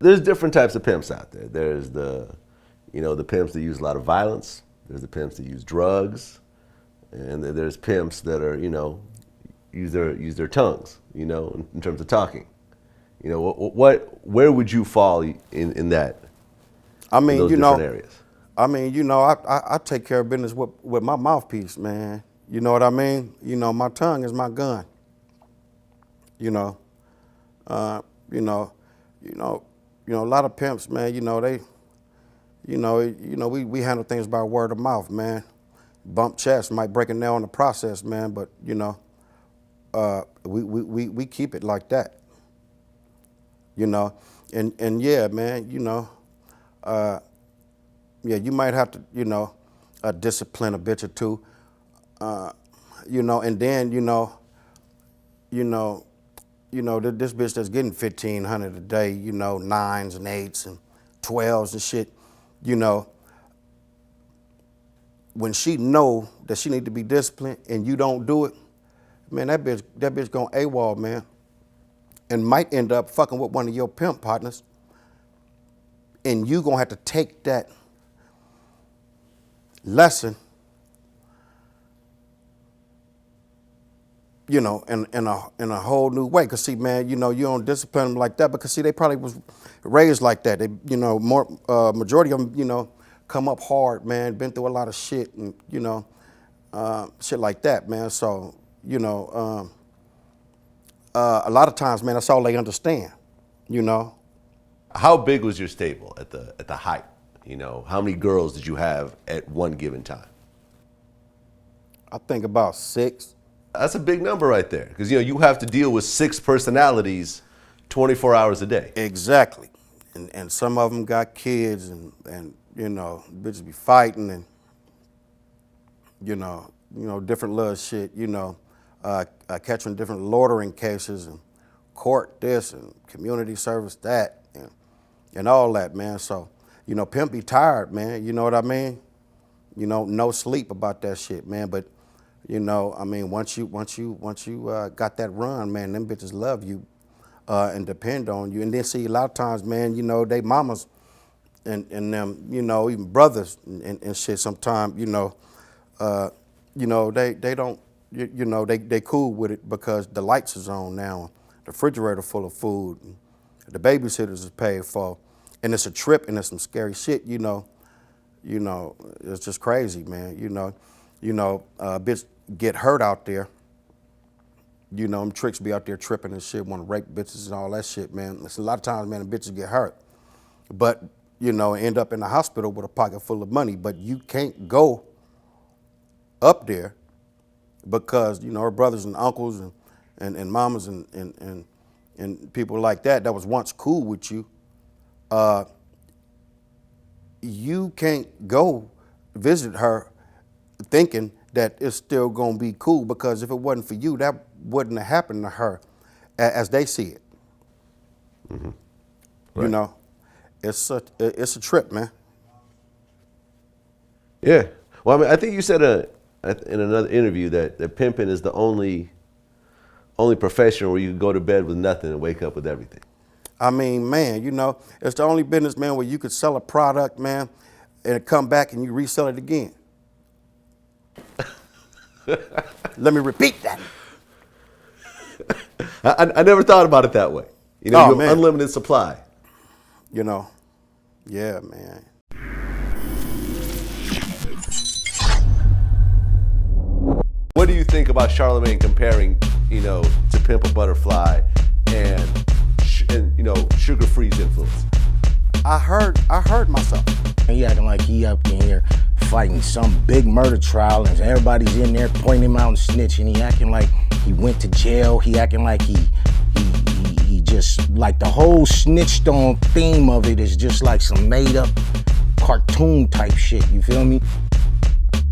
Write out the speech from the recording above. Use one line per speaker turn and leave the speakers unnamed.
there's different types of pimps out there. There's the pimps that use a lot of violence. There's the pimps that use drugs, and there's pimps that are, use their tongues, in terms of talking. Where would you fall in that?
I mean,
in those different areas?
I mean, I take care of business with my mouthpiece, man. You know what I mean? My tongue is my gun. A lot of pimps, man. We handle things by word of mouth, man. Bump chest might break a nail in the process, man. But we keep it like that. And yeah, man. Yeah, you might have to, discipline a bitch or two, and then, this bitch that's getting 1,500 a day, 9s and 8s and 12s and shit, when she know that she need to be disciplined and you don't do it, man, that bitch gonna AWOL, man, and might end up fucking with one of your pimp partners, and you gonna have to take that lesson, in a whole new way. Cause see, man, you don't discipline them like that because see, they probably was raised like that. They, majority of them, come up hard, man, been through a lot of shit and, shit like that, man. So, a lot of times, man, that's all they understand,
How big was your stable at the height? How many girls did you have at one given time?
I think about 6.
That's a big number right there, because you have to deal with 6 personalities 24 hours a day.
Exactly, and some of them got kids, and bitches be fighting, and different little shit, catching different loitering cases, and court this, and community service that, and all that, man. So, Pimp be tired, man. You know what I mean? No sleep about that shit, man. But once you got that run, man, them bitches love you and depend on you. And then see, a lot of times, man, they mamas and them, even brothers and shit. Sometimes, they don't, they cool with it because the lights is on now, the refrigerator full of food, and the babysitters is paid for, and it's a trip and it's some scary shit. It's just crazy, man. Bitch get hurt out there. Them tricks be out there tripping and shit, want to rape bitches and all that shit, man. It's a lot of times, man, the bitches get hurt, but end up in the hospital with a pocket full of money. But you can't go up there because her brothers and uncles and mamas and people like that was once cool with you. You can't go visit her thinking that it's still gonna be cool, because if it wasn't for you, that wouldn't have happened to her as they see it.
Mm-hmm. Right.
It's a trip, man.
Yeah. Well, I mean, I think you said in another interview that pimping is the only profession where you can go to bed with nothing and wake up with everything.
I mean, man, it's the only business, man, where you could sell a product, man, and come back and you resell it again. Let me repeat that.
I never thought about it that way. You have unlimited supply.
Yeah, man.
What do you think about Charlamagne comparing, to Pimp a Butterfly and Sugar Free's influence?
I heard myself.
He acting like he up in here fighting some big murder trial and everybody's in there pointing him out and snitching. He acting like he went to jail. He acting like he just, like the whole snitched on theme of it is just like some made up cartoon type shit, you feel me?